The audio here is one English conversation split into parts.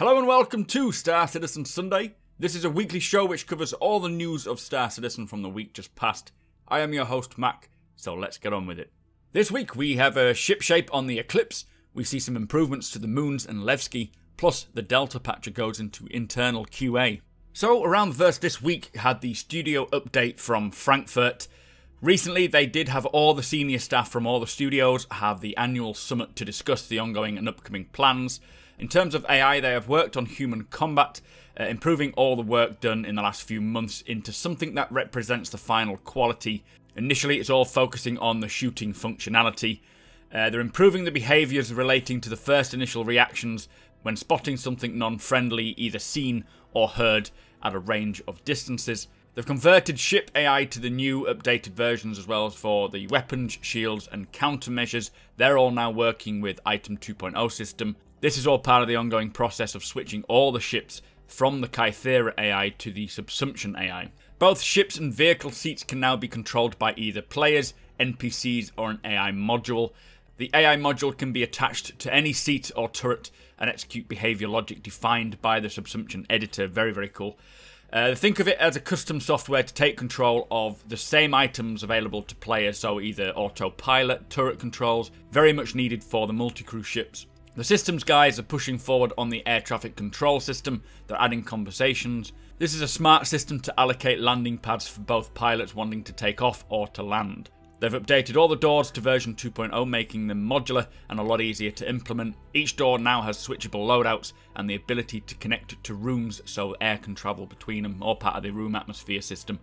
Hello and welcome to Star Citizen Sunday. This is a weekly show which covers all the news of Star Citizen from the week just past. I am your host Mac, so let's get on with it. This week we have a ship shape on the Eclipse, we see some improvements to the moons and Levski, plus the Delta Patcher goes into internal QA. So around the verse this week had the studio update from Frankfurt. Recently they did have all the senior staff from all the studios have the annual summit to discuss the ongoing and upcoming plans. In terms of AI, they have worked on human combat, improving all the work done in the last few months into something that represents the final quality. Initially, it's all focusing on the shooting functionality. They're improving the behaviours relating to the first initial reactions when spotting something non-friendly, either seen or heard at a range of distances. They've converted ship AI to the new updated versions as well as for the weapons, shields and countermeasures. They're all now working with Item 2.0 system. This is all part of the ongoing process of switching all the ships from the Kythera AI to the Subsumption AI. Both ships and vehicle seats can now be controlled by either players, NPCs or an AI module. The AI module can be attached to any seat or turret and execute behaviour logic defined by the Subsumption editor. Very, very cool. Think of it as a custom software to take control of the same items available to players, so either autopilot, turret controls, very much needed for the multi-crew ships. The systems guys are pushing forward on the air traffic control system. They're adding conversations. This is a smart system to allocate landing pads for both pilots wanting to take off or to land. They've updated all the doors to version 2.0, making them modular and a lot easier to implement. Each door now has switchable loadouts and the ability to connect to rooms so air can travel between them, all part of the room atmosphere system.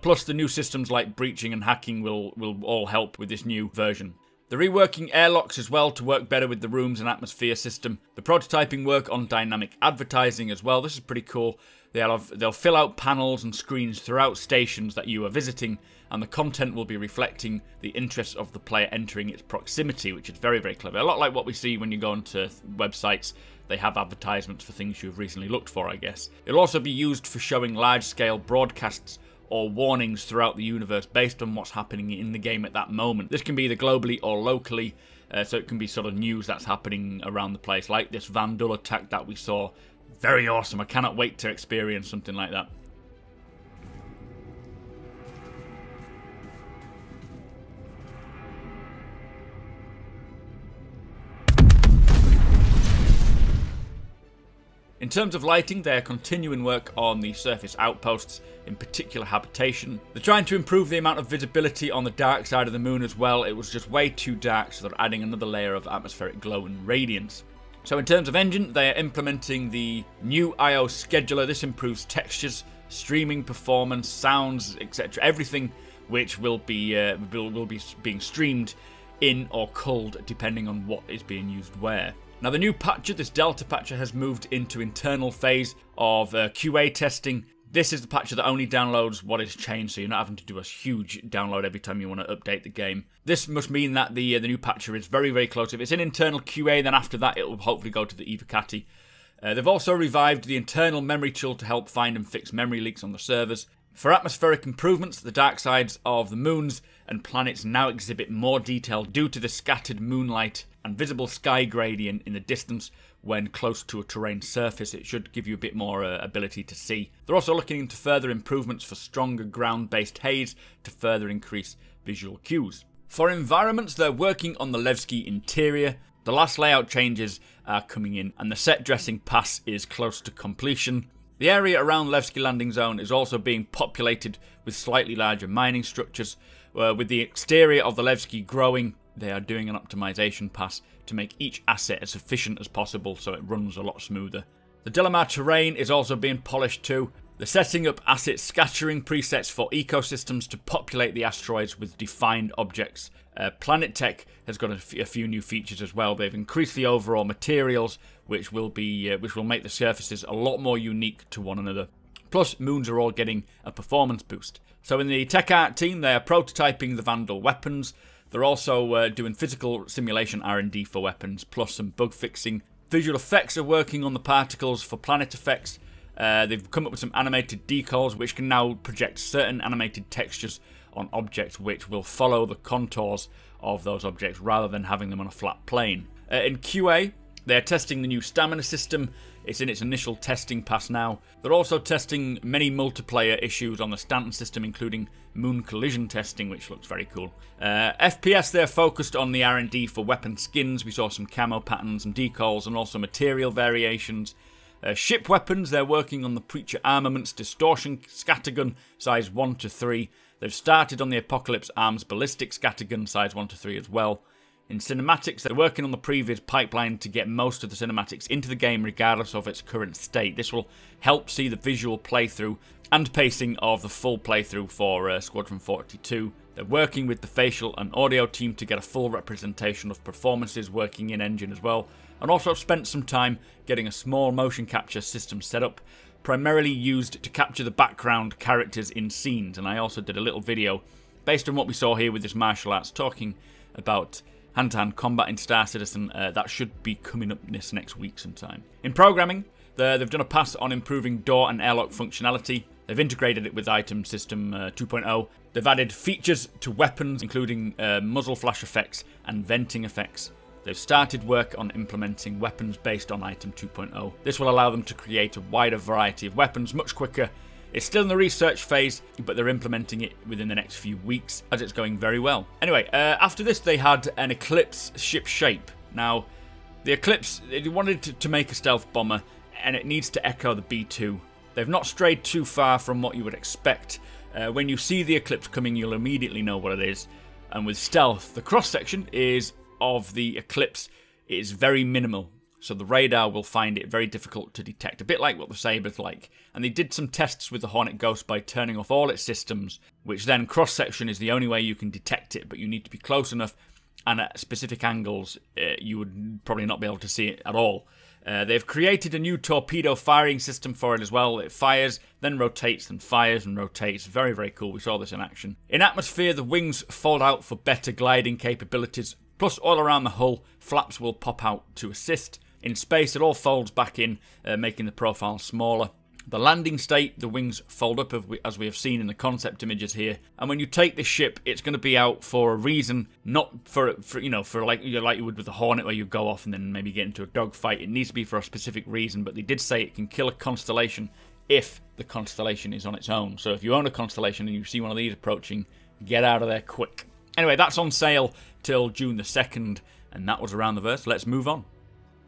Plus the new systems like breaching and hacking will all help with this new version. They're reworking airlocks as well to work better with the rooms and atmosphere system. The prototyping work on dynamic advertising as well. This is pretty cool. They'll fill out panels and screens throughout stations that you are visiting, and the content will be reflecting the interests of the player entering its proximity, which is very, very clever. A lot like what we see when you go onto websites. They have advertisements for things you've recently looked for, I guess. It'll also be used for showing large-scale broadcasts or warnings throughout the universe based on what's happening in the game at that moment. This can be either globally or locally, so it can be sort of news that's happening around the place, like this Vandal attack that we saw. Very awesome. I cannot wait to experience something like that. In terms of lighting, they are continuing work on the surface outposts, in particular habitation. They're trying to improve the amount of visibility on the dark side of the moon as well. It was just way too dark, so they're adding another layer of atmospheric glow and radiance. So in terms of engine, they are implementing the new I/O scheduler. This improves textures, streaming performance, sounds, etc. Everything which will be being streamed in or culled depending on what is being used where. Now the new patcher, this Delta Patcher, has moved into internal phase of QA testing. This is the patcher that only downloads what is changed, so you're not having to do a huge download every time you want to update the game. This must mean that the new patcher is very, very close. If it's in internal QA, then after that it will hopefully go to the Evocati. They've also revived the internal memory tool to help find and fix memory leaks on the servers. For atmospheric improvements, the dark sides of the moons and planets now exhibit more detail due to the scattered moonlight and visible sky gradient in the distance when close to a terrain surface. It should give you a bit more ability to see. They're also looking into further improvements for stronger ground-based haze to further increase visual cues. For environments, they're working on the Levski interior. The last layout changes are coming in and the set dressing pass is close to completion. The area around Levski Landing Zone is also being populated with slightly larger mining structures. With the exterior of the Levski growing, they are doing an optimization pass to make each asset as efficient as possible so it runs a lot smoother. The Delamar terrain is also being polished too. They're setting up asset scattering presets for ecosystems to populate the asteroids with defined objects. Planet Tech has got a few new features as well. They've increased the overall materials, which will make the surfaces a lot more unique to one another. Plus, moons are all getting a performance boost. So in the tech art team, they are prototyping the Vandal weapons. They're also doing physical simulation R&D for weapons, plus some bug fixing. Visual effects are working on the particles for planet effects. They've come up with some animated decals which can now project certain animated textures on objects which will follow the contours of those objects rather than having them on a flat plane. In QA, They're testing the new stamina system. It's in its initial testing pass now. They're also testing many multiplayer issues on the Stanton system, including moon collision testing, which looks very cool. FPS, they're focused on the R&D for weapon skins. We saw some camo patterns, some decals, and also material variations. Ship weapons, they're working on the Preacher Armaments Distortion Scattergun, size 1 to 3. They've started on the Apocalypse Arms Ballistic Scattergun, size 1 to 3 as well. In cinematics, they're working on the previous pipeline to get most of the cinematics into the game regardless of its current state. This will help see the visual playthrough and pacing of the full playthrough for Squadron 42. They're working with the facial and audio team to get a full representation of performances working in engine as well, and also spent some time getting a small motion capture system set up, primarily used to capture the background characters in scenes. And I also did a little video based on what we saw here with this martial arts, talking about hand-to-hand combat in Star Citizen. That should be coming up this next week sometime. In programming, they've done a pass on improving door and airlock functionality. They've integrated it with Item System 2.0. They've added features to weapons, including muzzle flash effects and venting effects. They've started work on implementing weapons based on Item 2.0. This will allow them to create a wider variety of weapons much quicker. It's still in the research phase, but they're implementing it within the next few weeks, as it's going very well. Anyway, after this they had an Eclipse ship shape. Now, the Eclipse, they wanted to make a stealth bomber, and it needs to echo the B-2. They've not strayed too far from what you would expect. When you see the Eclipse coming, you'll immediately know what it is. And with stealth, the cross-section of the Eclipse is very minimal, so the radar will find it very difficult to detect, a bit like what the Saber's like. And they did some tests with the Hornet Ghost by turning off all its systems, which then cross-section is the only way you can detect it, but you need to be close enough, and at specific angles you would probably not be able to see it at all. They've created a new torpedo firing system for it as well. It fires, then rotates, then fires and rotates. Very, very cool. We saw this in action. In atmosphere, the wings fold out for better gliding capabilities, plus all around the hull, flaps will pop out to assist. In space, it all folds back in, making the profile smaller. The landing state, the wings fold up as we have seen in the concept images here. And when you take this ship, it's going to be out for a reason, not for like you would with the Hornet, where you go off and then maybe get into a dogfight. It needs to be for a specific reason, but they did say it can kill a constellation if the constellation is on its own. So if you own a constellation and you see one of these approaching, get out of there quick. Anyway, that's on sale till June the 2nd, and that was around the verse. Let's move on.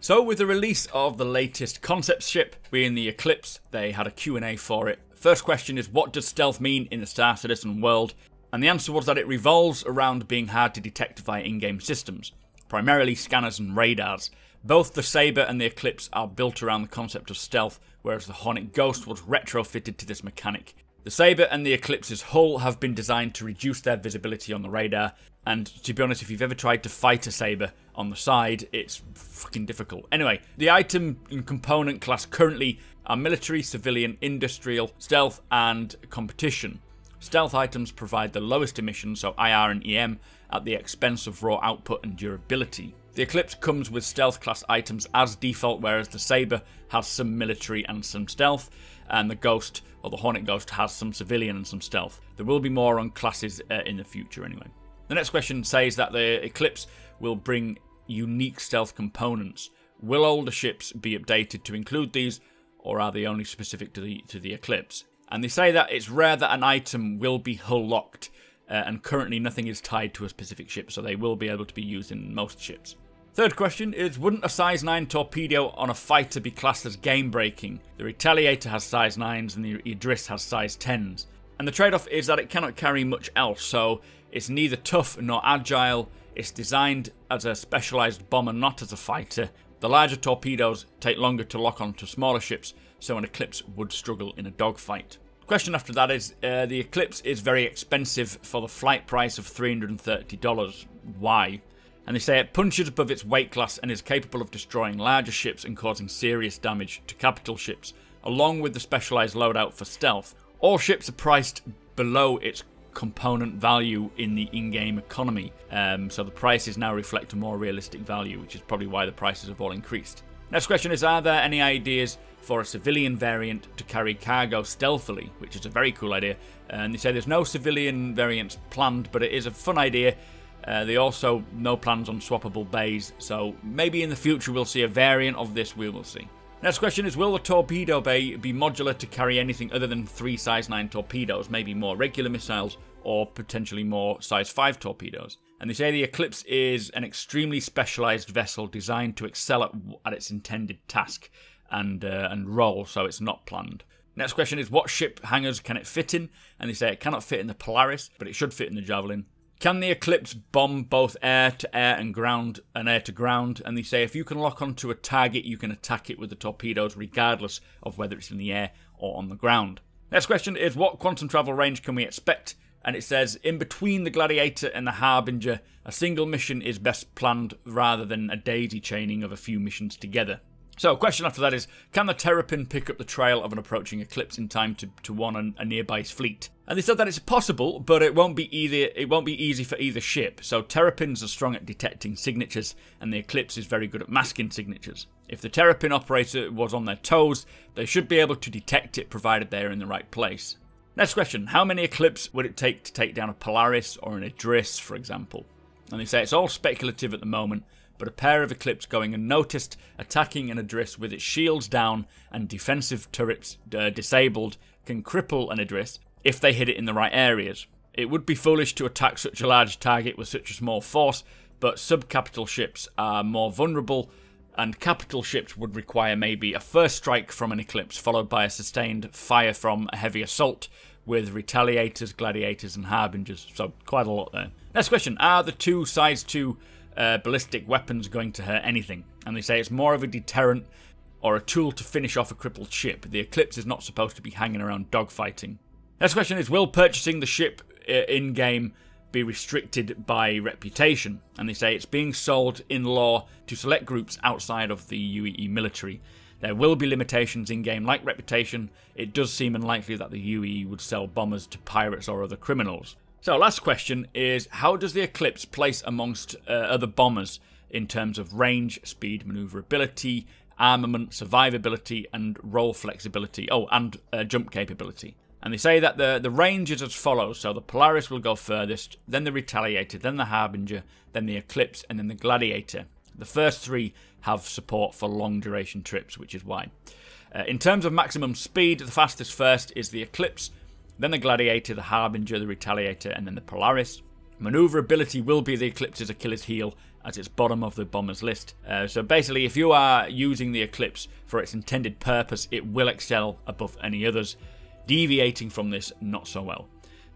So with the release of the latest concept ship, being the Eclipse, they had a Q&A for it. First question is, what does stealth mean in the Star Citizen world? And the answer was that it revolves around being hard to detect via in-game systems, primarily scanners and radars. Both the Saber and the Eclipse are built around the concept of stealth, whereas the Hornet Ghost was retrofitted to this mechanic. The Saber and the Eclipse's hull have been designed to reduce their visibility on the radar, and to be honest, if you've ever tried to fight a Saber on the side, it's fucking difficult. Anyway, the item and component class currently are military, civilian, industrial, stealth, and competition. Stealth items provide the lowest emissions, so IR and EM, at the expense of raw output and durability. The Eclipse comes with stealth class items as default, whereas the Saber has some military and some stealth, and the Ghost, or the Hornet Ghost, has some civilian and some stealth. There will be more on classes in the future anyway. The next question says that the Eclipse will bring unique stealth components. Will older ships be updated to include these, or are they only specific to the Eclipse? And they say that it's rare that an item will be hull locked, and currently nothing is tied to a specific ship, so they will be able to be used in most ships. Third question is, wouldn't a size 9 torpedo on a fighter be classed as game breaking? The Retaliator has size 9s and the Idris has size 10s. And the trade-off is that it cannot carry much else, so it's neither tough nor agile. It's designed as a specialised bomber, not as a fighter. The larger torpedoes take longer to lock onto smaller ships, so an Eclipse would struggle in a dogfight. Question after that is, the Eclipse is very expensive for the flight price of $330. Why? And they say it punches above its weight class and is capable of destroying larger ships and causing serious damage to capital ships, along with the specialised loadout for stealth. All ships are priced below its component value in the in-game economy, so the prices now reflect a more realistic value, which is probably why the prices have all increased. Next question is, are there any ideas for a civilian variant to carry cargo stealthily, which is a very cool idea. And they say there's no civilian variants planned, but it is a fun idea. They also no plans on swappable bays, so maybe in the future we'll see a variant of this, we will see. Next question is, will the torpedo bay be modular to carry anything other than 3 size 9 torpedoes, maybe more regular missiles or potentially more size 5 torpedoes? And they say the Eclipse is an extremely specialized vessel designed to excel at its intended task and role, so it's not planned. Next question is, what ship hangars can it fit in? And they say it cannot fit in the Polaris, but it should fit in the Javelin. Can the Eclipse bomb both air-to-air and ground and air-to-ground? And they say if you can lock onto a target, you can attack it with the torpedoes regardless of whether it's in the air or on the ground. Next question is, what quantum travel range can we expect? And it says, in between the Gladiator and the Harbinger, a single mission is best planned rather than a daisy chaining of a few missions together. So, question after that is, can the Terrapin pick up the trail of an approaching Eclipse in time to warn a nearby fleet? And they said that it's possible, but it won't be easy for either ship. So Terrapins are strong at detecting signatures, and the Eclipse is very good at masking signatures. If the Terrapin operator was on their toes, they should be able to detect it provided they are in the right place. Next question, how many Eclipse would it take to take down a Polaris or an Aegis, for example? And they say it's all speculative at the moment, but a pair of Eclipse going unnoticed, attacking an Aegis with its shields down and defensive turrets disabled can cripple an Aegis if they hit it in the right areas. It would be foolish to attack such a large target with such a small force, but sub-capital ships are more vulnerable, and capital ships would require maybe a first strike from an Eclipse, followed by a sustained fire from a heavy assault, with Retaliators, Gladiators and Harbingers, so quite a lot there. Next question, are the 2 size 2 ballistic weapons going to hurt anything? And they say it's more of a deterrent or a tool to finish off a crippled ship. The Eclipse is not supposed to be hanging around dogfighting. Next question is, will purchasing the ship in-game be restricted by reputation? And they say it's being sold in law to select groups outside of the UEE military. There will be limitations in-game like reputation. It does seem unlikely that the UEE would sell bombers to pirates or other criminals. So last question is, how does the Eclipse place amongst other bombers in terms of range, speed, maneuverability, armament, survivability and role flexibility, and jump capability? And they say that the range is as follows. So the Polaris will go furthest, then the Retaliator, then the Harbinger, then the Eclipse, and then the Gladiator. The first 3 have support for long duration trips, which is why. In terms of maximum speed, the fastest first is the Eclipse, then the Gladiator, the Harbinger, the Retaliator, and then the Polaris. Maneuverability will be the Eclipse's Achilles heel, as it's bottom of the bomber's list. So basically, if you are using the Eclipse for its intended purpose, it will excel above any others. Deviating from this, not so well.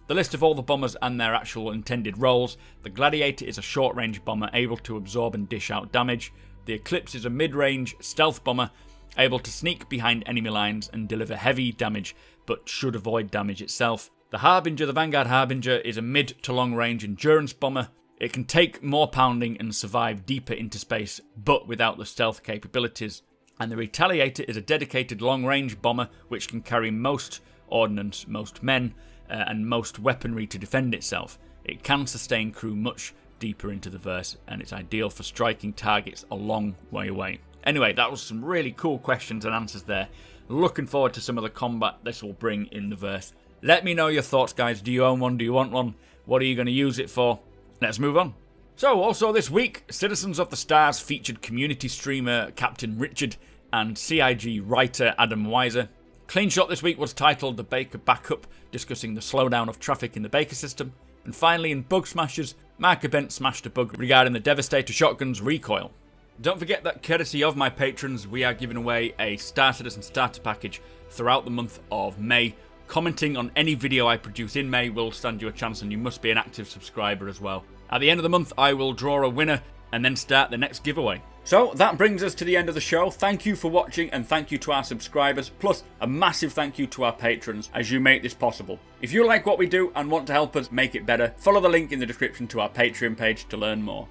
The list of all the bombers and their actual intended roles. The Gladiator is a short-range bomber able to absorb and dish out damage. The Eclipse is a mid-range stealth bomber able to sneak behind enemy lines and deliver heavy damage, but should avoid damage itself. The Harbinger, the Vanguard Harbinger, is a mid to long-range endurance bomber. It can take more pounding and survive deeper into space, but without the stealth capabilities. And the Retaliator is a dedicated long-range bomber which can carry most ordnance, most men, and most weaponry to defend itself. It can sustain crew much deeper into the verse, and it's ideal for striking targets a long way away. Anyway, that was some really cool questions and answers there. Looking forward to some of the combat this will bring in the verse. Let me know your thoughts, guys. Do you own one? Do you want one? What are you going to use it for? Let's move on. So, also this week, Citizens of the Stars featured community streamer Captain Richard and CIG writer Adam Weiser. Clean Shot this week was titled The Baker Backup, discussing the slowdown of traffic in the Baker system. And finally, in Bug Smashers, Mark Bent smashed a bug regarding the Devastator shotgun's recoil. Don't forget that courtesy of my patrons, we are giving away a Star Citizen starter package throughout the month of May. Commenting on any video I produce in May will stand you a chance, and you must be an active subscriber as well. At the end of the month, I will draw a winner and then start the next giveaway. So that brings us to the end of the show. Thank you for watching, and thank you to our subscribers, plus a massive thank you to our patrons as you make this possible. If you like what we do and want to help us make it better, follow the link in the description to our Patreon page to learn more.